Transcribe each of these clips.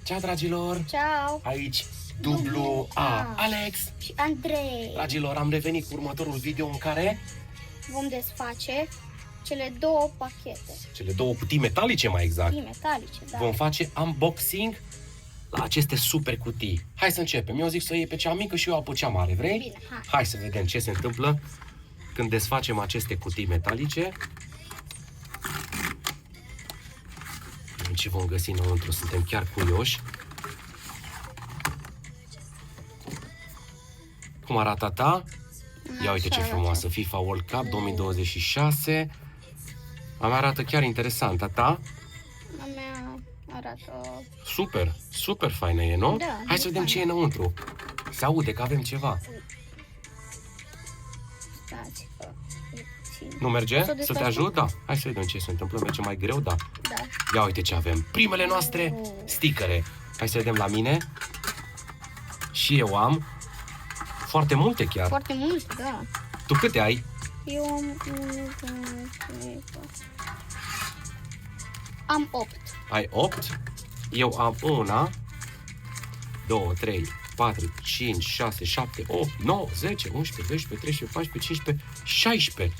Ciao, dragilor! Ciao! Aici dublu A, Alex! Și Andrei! Dragilor, am revenit cu următorul video în care Vom desface cele două pachete. cele două cutii metalice, mai exact. Cutii metalice, da. Vom face unboxing la aceste super cutii. Hai să începem. Eu zic să o iei pe cea mică și eu pe cea mare. Vrei? Bine, hai. Hai să vedem ce se întâmplă când desfacem aceste cutii metalice. Ce vom găsi înăuntru, suntem chiar curioși. Cum arată ta? Ia uite ce frumoasă, FIFA World Cup 2026. A mea arată chiar interesant, a ta? A mea arată... Super, super faină e, nu? Da, hai să vedem ce e înăuntru. Se aude că avem ceva. Stați că e puțin. Nu merge? Să o Să te desfaci ajut? Da. Hai să vedem ce se întâmplă. Merge mai greu? Da. Da. Ia uite ce avem. Primele noastre stickere. Hai să vedem la mine. Și eu am foarte multe chiar. Foarte mult, da. Tu câte ai? Eu am 8. Ai 8. Eu am 1, 2, 3, 4, 5, 6, 7, 8, 9, 10, 11, 12, 13, 14, 15, 16.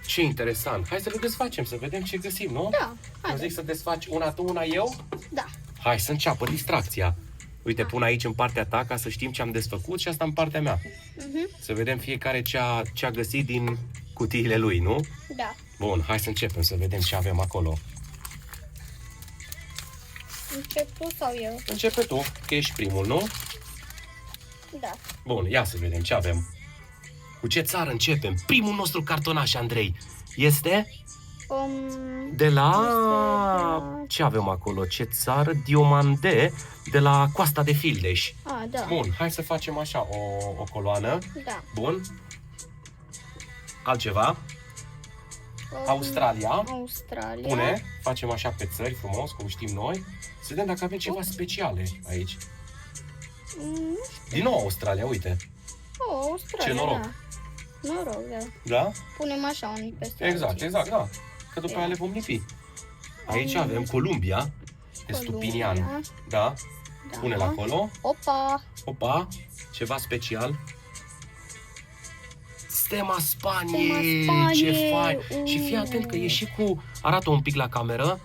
Ce interesant. Hai să le desfacem, să vedem ce găsim, nu? Da, Eu zic să desfaci una tu, una eu? Da. Hai să înceapă distracția. Uite, pun aici în partea ta ca să știm ce am desfăcut și asta în partea mea. Să vedem fiecare ce a găsit din cutiile lui, nu? Da. Bun, hai să începem să vedem ce avem acolo. Încep tu sau eu? Începe tu, că ești primul, nu? Da. Bun, ia să vedem ce avem. Cu ce țară începem? Primul nostru cartonaș, Andrei, este de la... Ce avem acolo? Ce țară? Diomande, de la Coasta de Fildeș. Da. Bun, hai să facem așa o coloană. Da. Bun. Altceva? Australia. Australia. Pune, facem așa pe țări frumos, cum știm noi. Să vedem dacă avem ceva speciale aici. Din nou Australia, uite. Australia, Ce noroc. Da. Noroc, da. Da? Punem așa unii peste Exact, alții. exact, da. Că după aia le vom lipi. Aici avem Columbia, de Stupinian. Da? Da. Pune-l acolo. Opa! Opa, ceva special. Stema Spaniei, Stema Spaniei. ce fain. Și fii atent că e și cu... Arată un pic la cameră.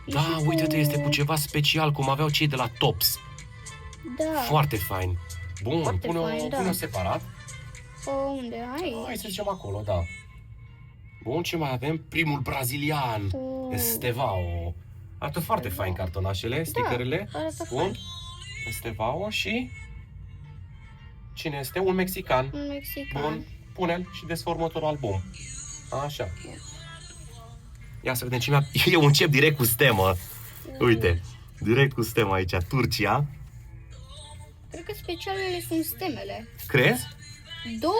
Da, uite-te, este cu ceva special, cum aveau cei de la Tops. Da. Foarte fain. Bun, Foarte fain, da. pune-o separat. Unde? Aici. Hai să zicem acolo, da. Bun, ce mai avem? Primul brazilian, Estevao. Arată foarte fain cartonașele, stickerele. arată Bun. fain. Estevao și... Cine este? Un mexican. Un mexican. Bun, pune-l și desfă următorul album. Așa. Ia să vedem ce mi-a... Eu încep direct cu stemă. Uite, direct cu stemă aici, Turcia. Cred că specialele sunt stemele. Crezi? 2.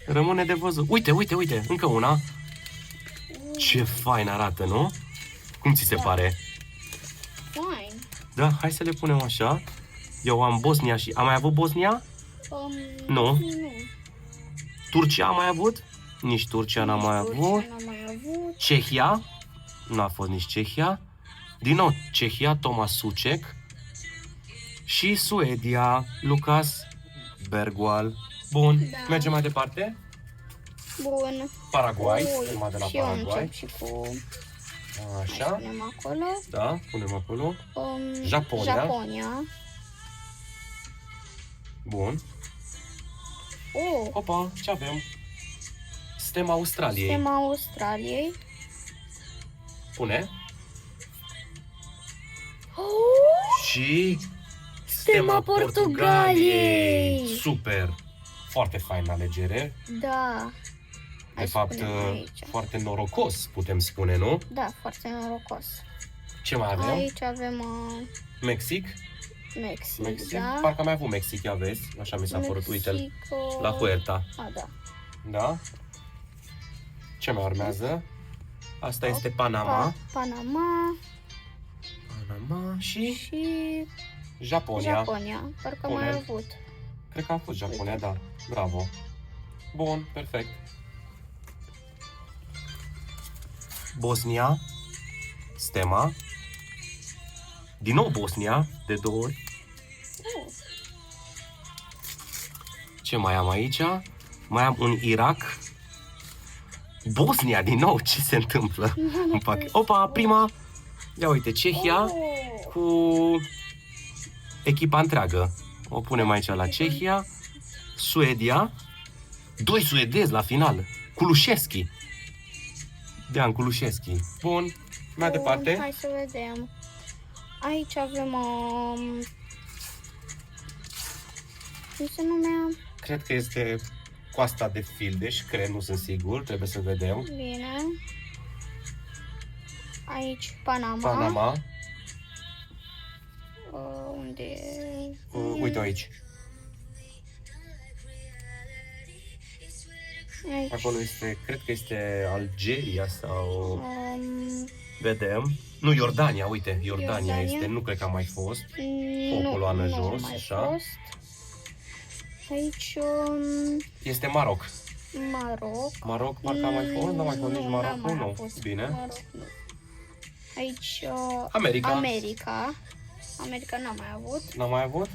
Rămâne de văzut. Uite, uite, uite, încă una. Ce fain arată, nu? Cum ți se pare? Fain. Da, hai să le punem așa. Eu am Bosnia și... Am mai avut Bosnia? Nu. Nu. Turcia am mai avut? Nici Turcia n-am mai avut. N-am mai avut. Cehia? Nu a fost nici Cehia. Din nou, Cehia, Thomas Sucek. Și Suedia, Lucas Bergwall. Bun, Da. mergem mai departe. Bun. Paraguay, prima de la și eu Paraguay. încep și cu... Așa, Punem acolo. da, punem acolo. Japonia. Japonia. Bun. Opa, ce avem? Stema Australiei. Stema Australiei. Pune. Și Stema Portugaliei. Super! Foarte faină alegere. Da. De Hai să fapt, punem aici. foarte norocos, putem spune, nu? Da, foarte norocos. Ce mai avem? Aici avem Mexic. Mexic, da. Parcă am mai avut Mexic, ia vezi. Așa mi s-a părut, uite-l. La Huerta. Da. Da? Ce mai urmează? Asta este Panama. Panama. Panama și Și Japonia. Japonia. Parcă am mai avut. Cred că a fost Japonia, da. Bravo. Bun, perfect. Bosnia, Stema, Din nou Bosnia, de 2 ori. Oh. Ce mai am aici? Mai am un Irak. Bosnia din nou, ce se întâmplă? Opa, prima. Ia uite, Cehia cu echipa întreagă. O punem aici la Cehia. Suedia. 2 suedezi la final. Kulusevski. Dean Kulusevski. Bun. Mai departe. Hai să vedem. Aici avem cum se numea? Cred că este Coasta de Fildeș, cred, nu sunt sigur, trebuie să vedem. Bine. Aici Panama. Panama. Unde e? Uite aici. Aici. Acolo este, cred că este Algeria sau... Vedem. Nu, Iordania, uite, Iordania Iordania. este, nu cred că a mai fost. Nu, O coloană nu jos, a mai așa. fost. Aici Este Maroc. Maroc. Maroc, parcă a mai fost, nu a mai fost nici Maroc, n-a mai nu. fost. Bine. Maroc, nu. Aici America. America n-a mai avut. N-a mai avut?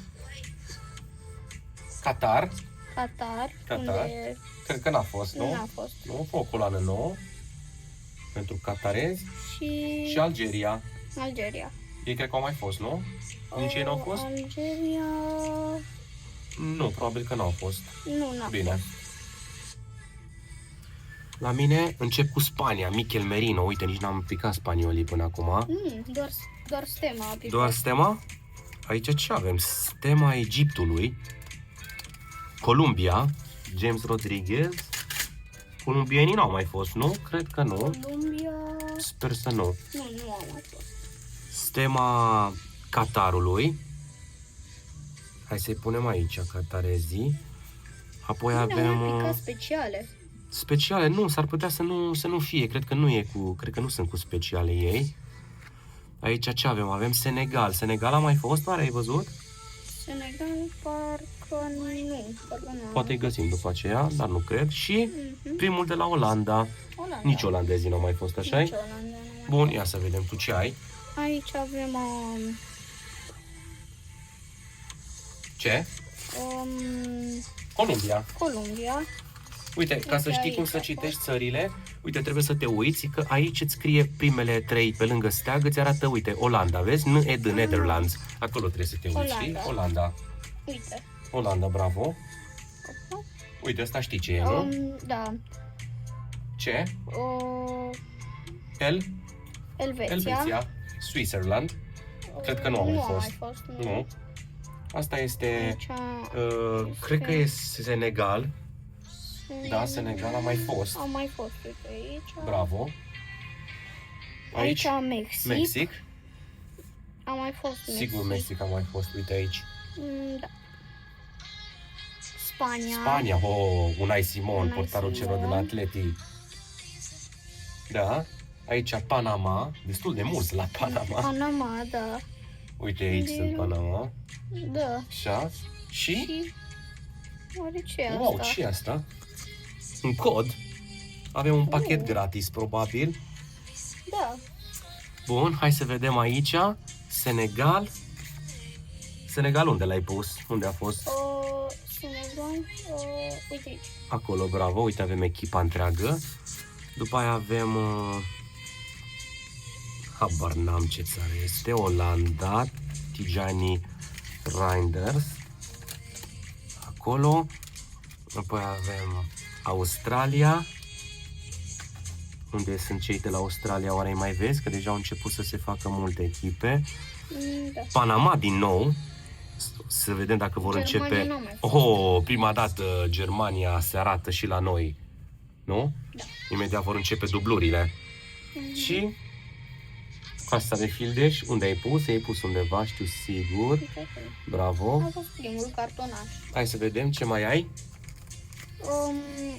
Qatar. Qatar. Unde Cred că n-a fost, nu? n-a fost. Nu, o coloană nouă. Pentru qatarezi. Și Algeria. Algeria. Ei cred că au mai fost, nu? Nici ei n-au fost? Algeria... Nu, probabil că n-au fost. Nu, n-a Bine. fost. La mine încep cu Spania, Michel Merino. Uite, nici n-am picat spaniolii până acum. Doar stema a picat. Doar stema? Aici ce avem? Stema Egiptului. Columbia. James Rodriguez. Columbienii n-au mai fost, nu? Cred că nu. Columbia... Sper să nu. Nu a mai fost. Stema Qatarului. Hai să-i punem aici, qatarezii. Apoi Bine, avem... au mai picat speciale. Speciale, nu, s-ar putea să nu fie. Cred că nu sunt cu speciale ei. Aici ce avem? Avem Senegal. Senegal a mai fost, oare ai văzut? Senegal, parcă nu. Poate îi găsim după aceea, dar nu cred. Și primul de la Olanda. Olanda. Nici olandezii nu au mai fost, așa? Nici Olanda nu mai Bun, ia să vedem tu ce ai. Aici avem Ce? Columbia. Uite, ca să știi cum să citești țările, uite, trebuie să te uiți că aici îți scrie primele 3 pe lângă steag, îți arată, uite, Olanda, vezi? Netherlands. Acolo trebuie să te uiți, știi? Olanda. Uite. Olanda, bravo. Uite, ăsta știi ce e, nu? Da. Ce? Elveția. Switzerland. Cred că nu a mai fost. Nu. Asta este, Aici cred că e Senegal. Da, Senegal a mai fost. A mai fost, uite aici. Bravo. Aici Mexic. A mai fost Mexic. Sigur, Mexic a mai fost, uite aici. Da. Spania. Spania, Unai Simon, portarul celor de la Atleti. Da. Aici Panama, destul de mulți la Panama. Panama, da. Uite aici sunt Panama. Da. Așa. Și? Oare ce e asta? Wow, ce e asta? Un cod. Avem un pachet gratis, probabil. Da. Bun, hai să vedem aici. Senegal. Senegal unde l-ai pus? Unde a fost? Senegal. Uite aici. Acolo, bravo. Uite, avem echipa întreagă. După aia avem... habar n-am ce țară este. Olanda. Tijani Reinders. Acolo. Apoi avem Australia. Unde sunt cei de la Australia? Oare mai vezi? Că deja au început să se facă multe echipe. Da. Panama din nou. Să vedem dacă vor începe. Prima dată Germania se arată și la noi. Nu? Da. Imediat vor începe dublurile. Și Coasta de Fildeș, unde ai pus? Ai pus undeva, știu sigur. Bravo. A fost primul cartonaș. Hai să vedem ce mai ai.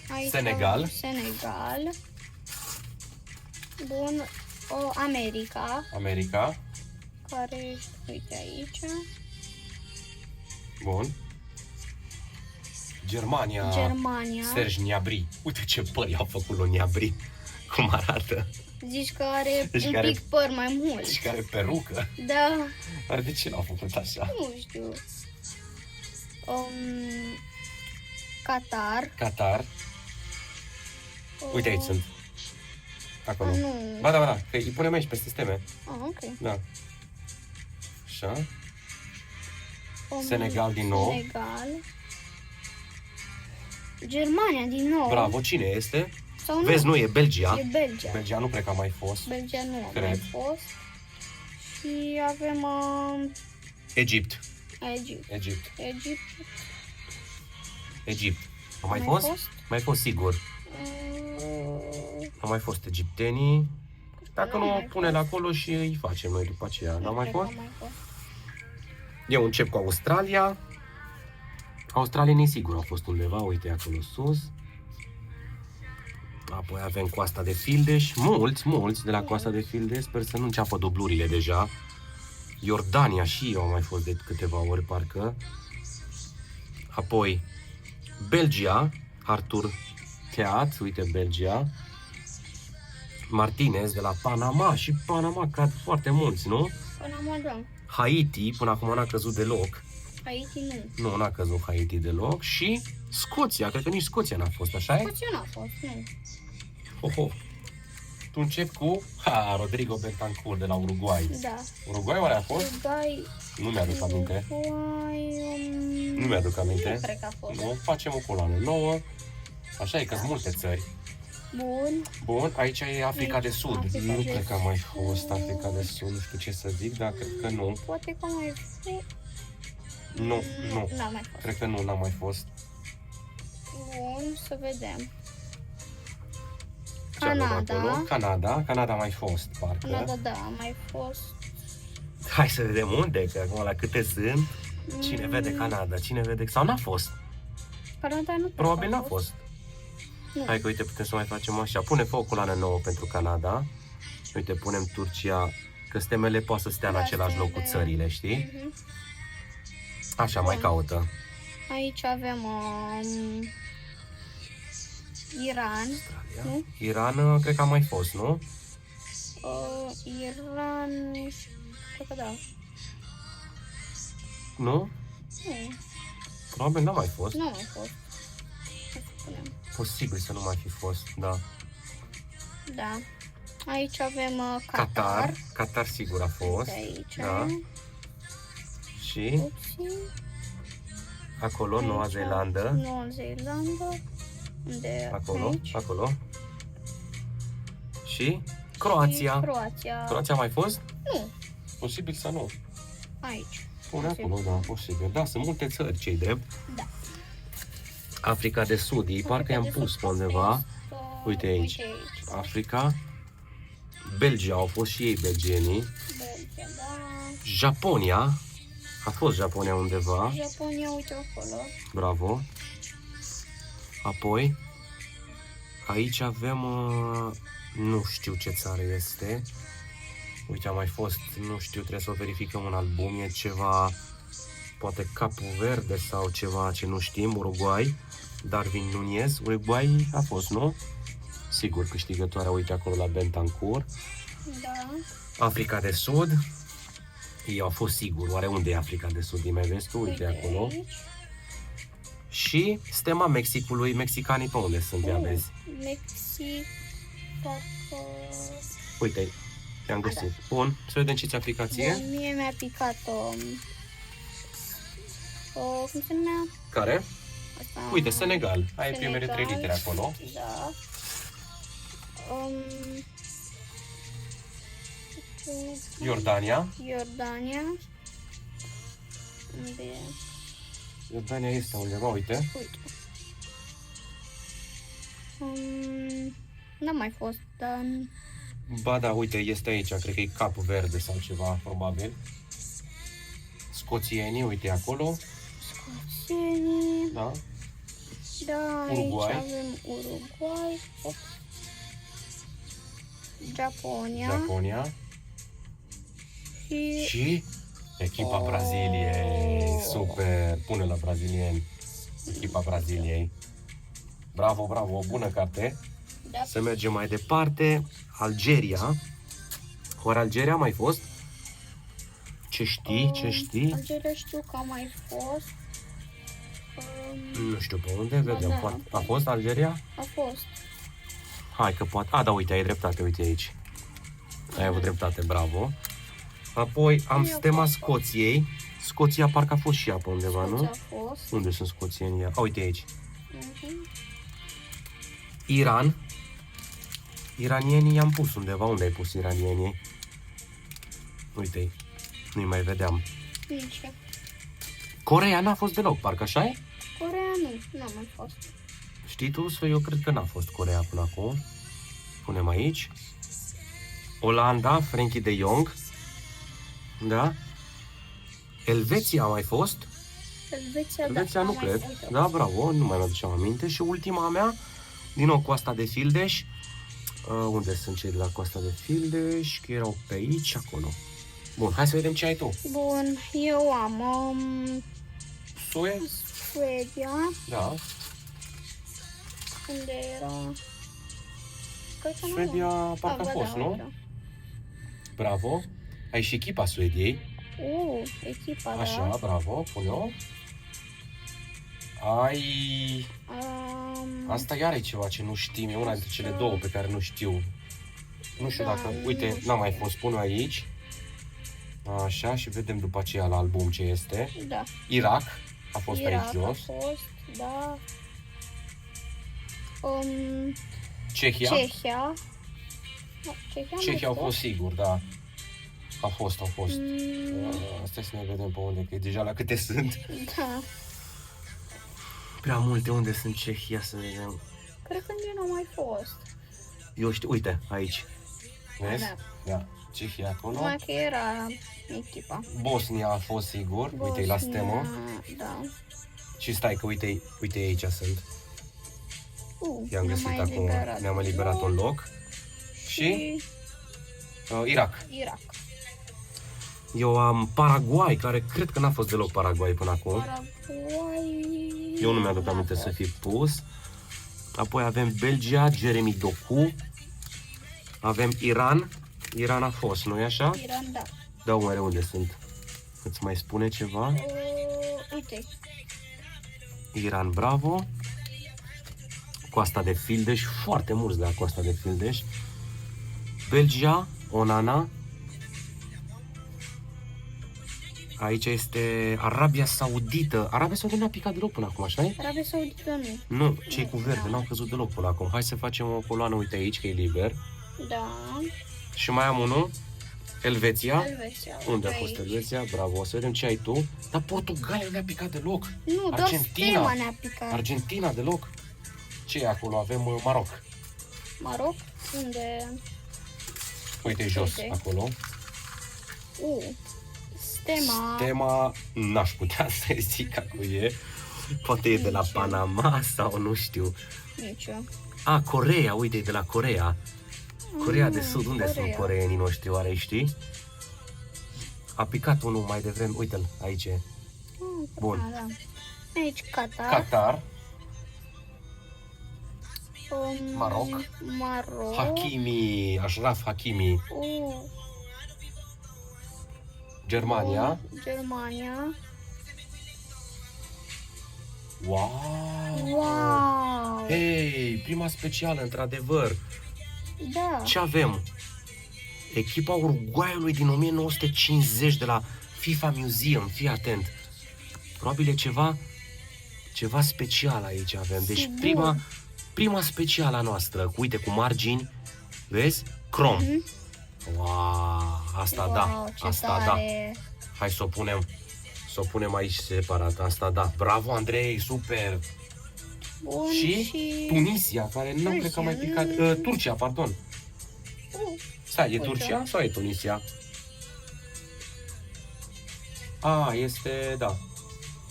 Aici Senegal. Bun. America. Care, uite aici. Bun. Germania. Germania. Serge Gnabry. Uite ce pări a făcut lui Gnabry. Cum arată? Zici că are Deci un care- pic păr mai mult. Și care perucă. Da, Dar de ce l-au făcut așa? nu știu. Qatar. Qatar. Uite aici sunt. Acolo. Nu. Ba da, că îi punem aici peste steme. Ok. Da. Așa. Senegal din nou. Senegal. Germania din nou. Bravo, cine este? Sau nu? Vezi, nu, e Belgia. E Belgia. Belgia nu cred că a mai fost. Belgia nu a Cred. mai fost. Și avem Egipt. Egipt. Egipt. Egipt. Egipt. A mai Mai fost? fost? Mai fost, sigur. Au mai fost egiptenii. Dacă Nu nu, mai pune-l acolo și îi facem noi după aceea. Nu mai cred că fost? a mai fost. Eu încep cu Australia. Australienii sigur au fost undeva, uite acolo sus. Apoi avem Coasta de Fildeș. Mulți de la Coasta de Fildeș. Sper să nu înceapă dublurile deja. Iordania și eu au mai fost de câteva ori, parcă. Apoi Belgia. Artur Theat, uite Belgia. Martinez de la Panama. Și Panama cad foarte mulți, nu? Panama, da. Haiti, până acum n-a căzut deloc. Haiti nu. Nu, n-a căzut Haiti deloc. Și Scoția, cred că nici Scoția n-a fost, așa e? Scoția n-a fost, nu. Ho. Tu începi cu Rodrigo Bentancur de la Uruguay. Da. Uruguay oare a fost? Uruguay. Nu mi-aduc aminte. Uruguay, Nu mi-aduc aminte. Nu cred că a fost. Nu, facem o coloană nouă. Așa e, că sunt multe țări. Bun. Bun, aici e Africa Aici, de Sud. Africa Nu de cred că a mai fost Sud. Africa de Sud, nu știu ce să zic, dar cred că nu. Poate că mai fost. Nu. N-a mai fost. Cred că nu, n-a mai fost. Bun, să vedem. Ce avem Canada. acolo? Canada a mai fost, parcă. Canada, da, a mai fost. Hai să vedem unde, că acum la câte sunt. Cine vede Canada? Cine vede? Sau n-a fost? Canada nu cred Probabil că a n-a fost. Nu. Hai că uite, putem să mai facem așa. Pune fă o coloană nouă pentru Canada. Uite, punem Turcia, că stemele poate să stea în Da, același loc cu stemele. țările, știi? Mhm. Așa, mai Bun. caută. Aici avem Iran. Nu? Iran, cred că a mai fost, nu? Iran, cred că da. Nu? Nu, Probabil n-a mai fost. nu a mai fost. Hai să punem. Posibil să nu mai fi fost, da. Da. Aici avem Qatar. Qatar sigur a fost. Aici. Da. Și Upsi. acolo, Noua Aici. Zeelandă. Noua Zeelandă. Unde e? Acolo, Aici. acolo. Și Croația. Și Croația. Croația a mai fost? Nu, Posibil să nu. aici. Pune Posibil. acolo, da, posibil. Da, sunt multe țări, ce-i drept. Da. Africa de Sud, ei parcă i-am pus pe undeva. Uite aici. Africa. Belgia, au fost și ei belgenii. Belgia, da. Japonia. A fost Japonia undeva. Japonia, uite acolo. Bravo. Apoi, aici avem, nu știu ce țară este. Uite, a mai fost, nu știu, trebuie să o verificăm în album. E ceva, poate Capo Verde sau ceva ce nu știm, Uruguay. Darwin Nunez. Uruguay a fost, nu? Sigur, câștigătoarea, uite acolo la Bentancur. Da. Africa de Sud. Ei au fost sigur. Oare unde e Africa de Sud? Îi mai vezi tu? Uite acolo. Aici. Și stema Mexicului. Mexicanii pe unde sunt? Ia vezi. Mexic. Parcă... Uite, te-am găsit. Bun, să vedem ce ți-a picat ție. Bun, mie mi-a picat cum se numea? Care? Asta? Uite, Senegal. Ai Senegal. primele 3 litere acolo. Da. Iordania. Iordania. Unde e? Iordania este undeva, uite. Uite. N-a mai fost, dar... Ba da, uite, este aici. Cred că e Cap Verde sau ceva, probabil. Scoțienii, uite acolo. Scoțienii. Da. Da, Uruguay. aici avem Uruguay. Japonia. Japonia. Și... Și echipa Braziliei. Super. Pune la brazilieni. Echipa Braziliei. Bravo, bravo. O bună carte. Da. Să mergem mai departe. Algeria. Oare Algeria a mai fost? Ce știi? Ce știi? Algeria știu că a mai fost. Nu știu pe unde, vedem. da. Poate. A fost Algeria? A fost. Hai că poate. A, da, uite, ai dreptate, uite aici. Ai avut dreptate, bravo. Apoi am stema Scoției. Scoția parcă a fost și ea pe undeva, nu? Scoția a fost. Unde sunt scoțienii? A, uite aici. Mhm. Iran. Iranienii i-am pus undeva. Unde ai pus iranienii? Uite-i. Nu-i mai vedeam. Nici eu. Coreea n-a fost deloc, parcă așa e? Coreea nu, n-a mai fost. Știi tu? Sau eu cred că n-a fost Coreea până acum. Punem aici. Olanda, Frenkie de Jong. Da? Elveția a mai fost? Elveția nu cred. Da, bravo, nu mai mi-aduceam aminte. Și ultima mea, din nou Coasta de Fildeș. Unde sunt cei de la Coasta de Fildeș? Că erau pe aici, acolo. Bun, hai să vedem ce ai tu. Bun, eu am Sued? Suedia, Da. unde era... Cred că Suedia parcă a fost, nu? Da. Bravo. Ai și echipa Suediei. Echipa, Așa, da. bravo, pune-o. Ai... Asta iar e ceva ce nu știm, e una dintre cele două pe care nu știu. Nu știu Da, dacă... nu Uite, știu. n-a mai fost, pune aici. Așa, și vedem după aceea la album ce este. Da. Irak a fost Irak aici jos. a fost, da. Cehia. Cehia. Cehia au fost sigur, da. Au fost. Mm, Stai să ne vedem pe unde, că deja la câte sunt. da. Prea multe, unde sunt Cehia, să vedem. Cred că nici nu a mai fost. Eu știu, uite, aici. Vezi? Da. Da. Cehia acolo. Numai că era echipa. Bosnia a fost sigur, uite-i la stemă. Da. Și stai că uite aici sunt. I-am ne-am găsit mai acum, eliberat ne-am eliberat un loc. Și Irak. Irak. Eu am Paraguay, care cred că n-a fost deloc Paraguay până acum. Paraguay. Eu nu mi-aduc aminte să fi pus. Apoi avem Belgia, Jeremy Doku. Avem Iran. Iran a fost, nu-i așa? Iran, da. Da, oare unde sunt? Îți mai spune ceva? Uite. Iran, bravo. Coasta de Fildeș, foarte mulți de la Coasta de Fildeș. Belgia, Onana. Aici este Arabia Saudită. Arabia Saudită n-a picat deloc până acum, așa e? Arabia Saudită nu. Nu, cei cu verde n-au căzut deloc până acum. Hai să facem o coloană, uite aici, că e liber. Da. Și mai am unul. Elveția. Elveția. Unde a aici. fost Elveția? Bravo, o să vedem ce ai tu. Dar Portugalia n-a picat deloc. Nu, doar stema ne-a picat. Argentina deloc. Ce e acolo? Avem Maroc. Maroc? Unde? Uite jos, Uite. acolo. Stema. Stema, n-aș putea să zic că e. Poate e de la Nici eu. Panama sau nu știu. Nici eu. A, Coreea, uite, e de la Coreea. Coreea de Sud, unde sunt coreenii noștri, oare știi? A picat unul mai devreme, uite-l, aici e. Bun. Da. Aici Qatar. Qatar, Maroc. Hakimi, Ashraf Hakimi, Germania. Germania. Wow! Wow! Hei, prima specială, într-adevăr. Da. Ce avem? Echipa Uruguayului din 1950 de la FIFA Museum, fii atent. Probabil e ceva special aici avem. Deci Sigur. prima specială a noastră, uite, cu margini, vezi? Chrome. Wow, asta Wow, da, ce asta tare. da. Hai să o punem aici separat, asta da. Bravo, Andrei, super. Bun, Și Tunisia, care nu cred că a mai picat. Turcia, pardon. Stai, e Turcia sau e Tunisia? A, este, da.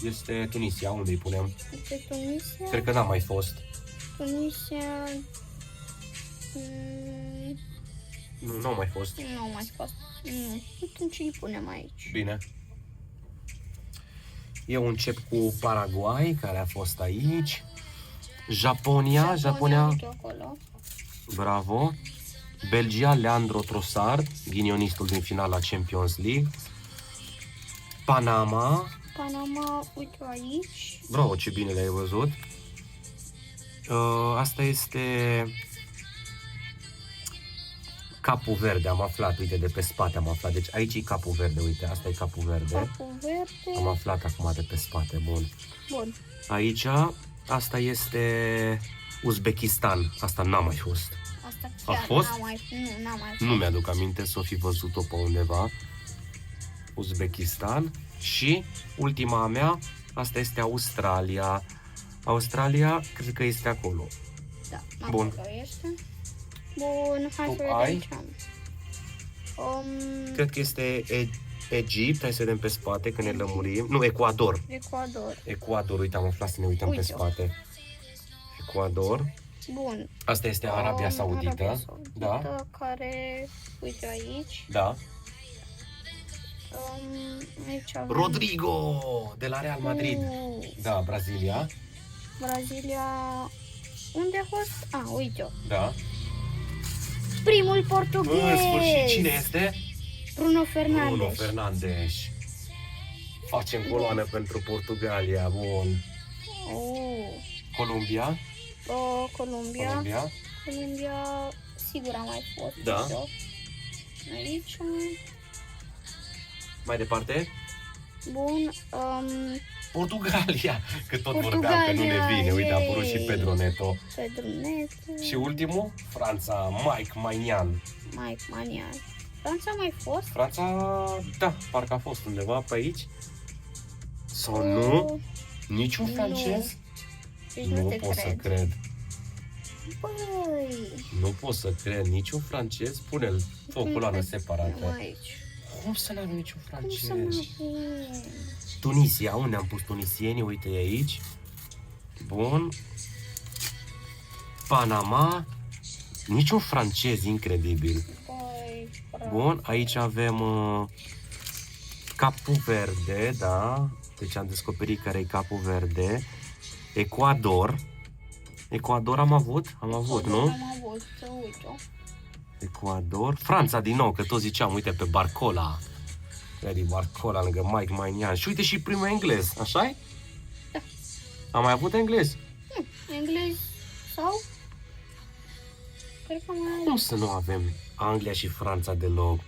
Este Tunisia, unde îi punem? Este Tunisia. Cred că n-a mai fost. Tunisia. Nu a mai fost. Nu au mai fost. Nu. Atunci îi punem aici. Bine. Eu încep cu Paraguay, care a fost aici. Japonia. uite acolo. Bravo. Belgia, Leandro Trossard, ghinionistul din finala Champions League. Panama. Panama, uite aici. Bravo, ce bine le-ai văzut. Asta este Capul Verde, am aflat, uite, de pe spate am aflat. Deci aici e Capul Verde, uite, asta e Capul Verde. Capul Verde. Am aflat acum de pe spate, bun. Bun. Aici, asta este Uzbekistan, asta n-am mai fost. Asta A chiar fost? n-am mai Nu mi-aduc aminte să o fi văzut-o pe undeva. Uzbekistan. Și ultima a mea, asta este Australia. Australia, cred că este acolo. Da, Bun. acolo este. Bun, hai Tu să vedem ai? ce am. Cred că este Egipt, hai să vedem pe spate, că ne lămurim. Nu, Ecuador. Ecuador. Ecuador, uite, am aflat să ne uităm pe Uite-o. spate. Ecuador. Bun. Asta este Arabia Saudită. Arabia Saudită, Da, care, uite aici. da. Aici avem Rodrigo, de la Real Madrid. Da, Brazilia. Brazilia. Unde a fost? Uite-o. Da. Primul portughez. În sfârșit, cine este? Bruno Fernandes. Bruno Fernandes. Facem coloană pentru Portugalia, bun. Columbia. Columbia. Columbia. Columbia, sigur a mai fost. Da. uite-o. Aici. Mai departe. Bun. Portugalia, că tot vorbeam că nu ne vine. Uite, a apărut și Pedro Neto. Pedro Neto. Și ultimul, Franța, Mike Maignan. Mike Manian. Franța a mai fost? Franța, da, parcă a fost undeva pe aici. Sau nu? Niciun Nu. francez? Deci Nu nu te pot să cred. cred. Băi. Nu pot să cred. Niciun francez? Pune-l pe o coloană separată. Aici. Cum să n-avem niciun Cum francez? să nu? Tunisia, unde am pus tunisienii? Uite e aici. Bun. Panama. Niciun francez, incredibil. Băi, bravo. Bun, aici avem Capul Verde, da. Deci am descoperit care e Capul Verde. Ecuador. Ecuador am avut? Am avut, nu? Am avut, să uite-o. Ecuador. Franța din nou, că tot ziceam, uite pe Barcola. Eddie Barcola lângă Mike Maignan. Și uite și primul englez, așa-i? Da. Am mai avut englez? Englez sau? Cred că mai Cum să nu avem Anglia și Franța deloc?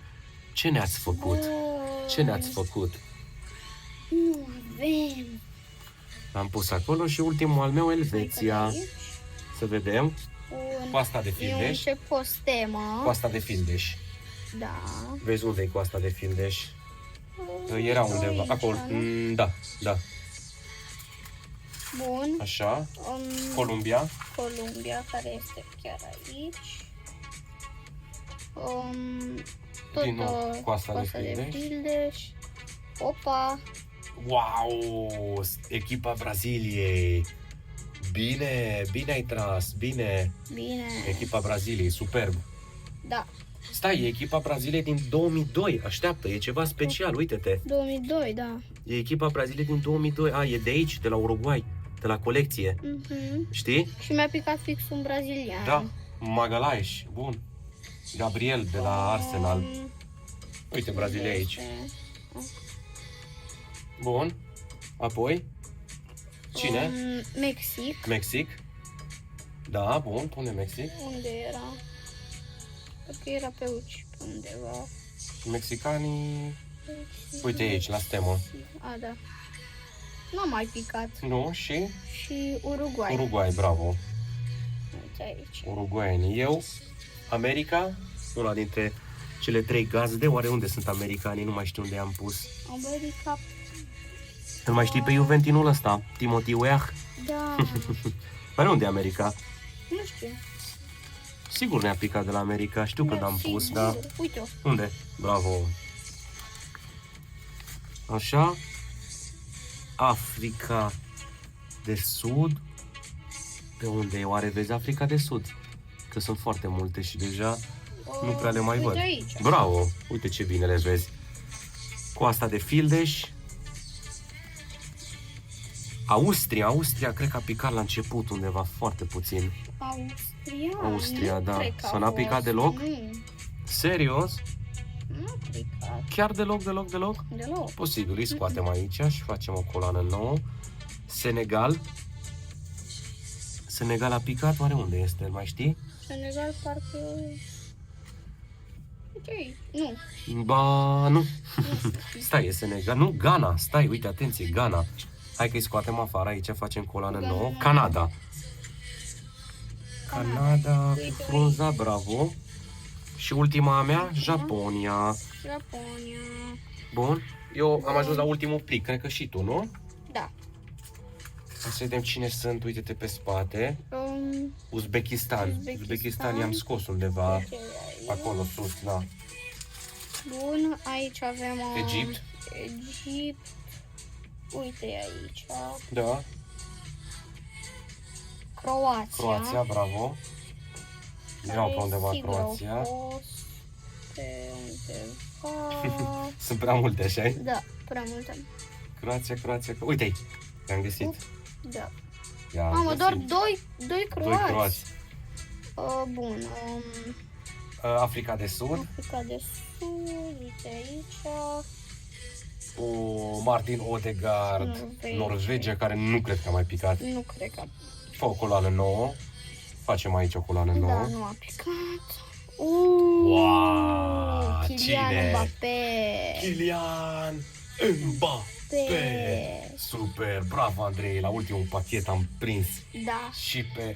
Ce ne-ați făcut? Ce ne-ați făcut? Nu avem. Am pus acolo și ultimul al meu, Elveția. Aici. Să vedem. Coasta de E un Fildeș. ce postemă. Coasta de Fildeș. Da. Vezi unde e Coasta de Fildeș? Era undeva. Aici, Acolo. nu? Da, da. Bun. Așa. Columbia. Columbia, care este chiar aici. Tot Din nou, Coasta de Fildeș. Fildeș. Opa. Wow! Echipa Braziliei. Bine, bine ai tras, bine. Bine. Echipa Braziliei, superb. Da. Stai, e echipa Braziliei din 2002. Așteaptă, e ceva special, uite-te. 2002, da. E echipa Braziliei din 2002. E de aici, de la Uruguay, de la colecție. Știi? Și mi-a picat fix un brazilian. Da, Magalhaes, bun. Gabriel de la Arsenal. Uite, Brazilia aici. Bun. Apoi? Cine? Mexic. Mexic. Da, bun, pune Mexic. Unde era? Cred că era pe aici, pe undeva. Mexicanii... Uite aici, la stemă. Da. Nu am mai picat. Nu, și? Și Uruguay. Uruguay, bravo. Uite aici. Uruguayeni. Eu, America, una dintre cele 3 gazde. Oare unde sunt americanii? Nu mai știu unde am pus. America. Îl mai știi pe juventinul ăsta? Timothy Weah? Da. Păi unde e America? Nu știu. Sigur ne-a picat de la America. Știu când am pus, sigur. da. Uite-o. Unde? Bravo. Așa. Africa de Sud. Pe unde e? Oare vezi Africa de Sud? Că sunt foarte multe și deja nu prea le mai Uite văd. aici. Bravo! Uite ce bine le vezi. Coasta de Fildeș. Austria, cred că a picat la început undeva foarte puțin. Austria. Austria, nu da. cred că Sau a n-a picat fost. deloc? Nu, Serios? nu a picat Chiar deloc? deloc. Posibil, îi scoatem aici și facem o coloană nouă. Senegal. Senegal a picat? Oare unde este? Mai știi? Senegal parcă... Uite, nu. Ba, nu. Stai, e Senegal. Nu, Ghana. Stai, uite, atenție, Ghana. Hai că-i scoatem afară, aici facem coloană nouă. Canada. Canada cu frunza, bravo. Și ultima a mea, Japonia. Japonia. Bun. Eu am ajuns la ultimul plic, cred că și tu, nu? Da. Să vedem cine sunt, uite-te pe spate. Uzbekistan. Uzbekistan i-am scos undeva Uite aici. acolo sus, da. Bun, aici avem... Egipt. Egipt. Uite aici. Da. Croația. Croația, bravo. Vreau pe undeva sigur Croația. au fost pe undeva... Sunt prea multe, așa? Da, prea multe. Croația. Uite-i, i-am găsit. Da. I-am Mamă, doar găsit. doi Doi croați. croați. Bun. Africa de Sud. Africa de Sud, uite aici. Martin Odegaard, Norvegia, care nu cred că a mai picat. Nu cred că... Fă o coloană nouă. Facem aici o coloană nouă. Da, nu a picat. Wow, Kylian cine? Mbappé. Kylian Mbappé. Super, bravo Andrei, la ultimul pachet am prins Da. și pe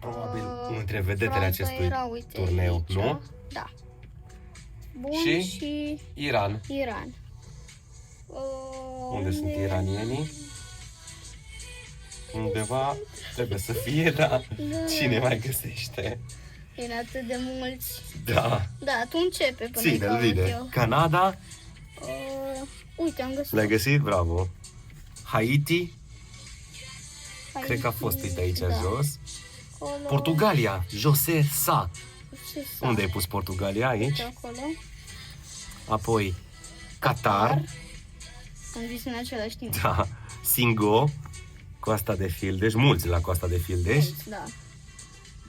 probabil unul dintre vedetele Franța acestui era, uite, turneu, aici. nu? Da. Bun, Și? și Iran. Iran. Unde sunt iranienii? Undeva trebuie să fie, da. Da. Cine mai găsește? Era atât de mulți. Da. Da, tu începe până Ține-l, caut vine. eu. Canada, Uite, am găsit. l-ai găsit? Bravo. Haiti, Aici, cred că a fost, uite aici da. jos. Acolo. Portugalia, José Sa. Ce s-a? Unde ai pus Portugalia? Aici. Uite acolo. Apoi Qatar, Am zis în același timp. da. Singo, Coasta de Fildeș, mulți la Coasta de Fildeș. Da.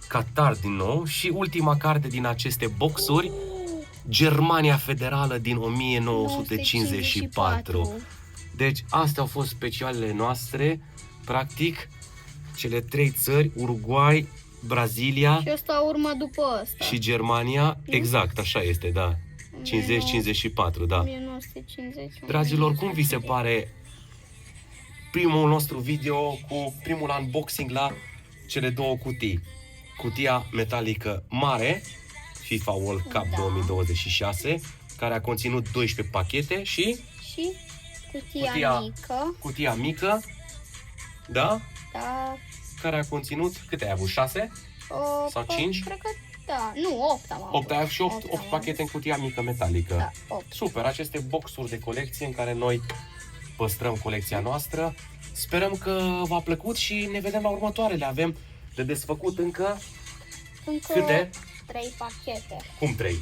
Qatar din nou și ultima carte din aceste boxuri, Germania Federală din 1954. Deci astea au fost specialele noastre, practic cele trei țări, Uruguay, Brazilia Și ăsta urma după ăsta. și Germania, exact, așa este, da. 50-54, da. 1950. Dragilor, cum vi se pare primul nostru video cu primul unboxing la cele două cutii? Cutia metalică mare, FIFA World Cup Da. 2026, care a conținut 12 pachete și Și cutia mică. cutia mică, da? Da. Care a conținut, câte ai avut? 6? Sau 5? Cred că da. Nu, 8 am avut. 8 ai avut și 8 am pachete în cutia mică metalică. Da, 8. Super, aceste boxuri de colecție în care noi păstrăm colecția noastră. Sperăm că v-a plăcut și ne vedem la următoarele. Avem de desfăcut încă Încă câte? 3 pachete. Cum 3?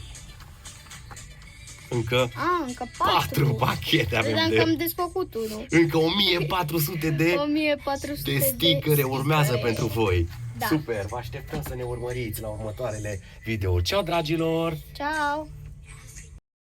Încă Încă 4 pachete avem Credeam că am de... desfăcut unul. Încă 1400 de 1400 de stickere urmează stickere. pentru voi. Da. Super, vă așteptăm să ne urmăriți la următoarele video. Ciao, dragilor! Ciao!